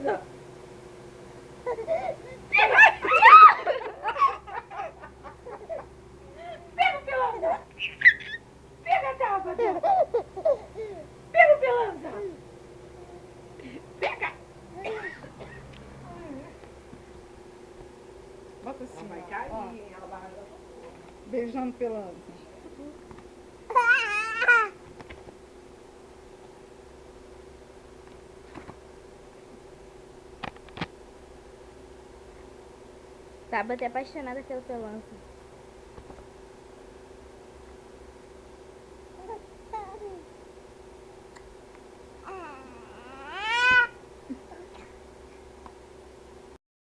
Pelanza! Pega o Pelanza! Pega a tábua! Pega o Pelanza! Pega! Bota assim, Ela vai ó. cair, ela vai... Beijando Pelanza. Tá até apaixonada pelo Pelanza.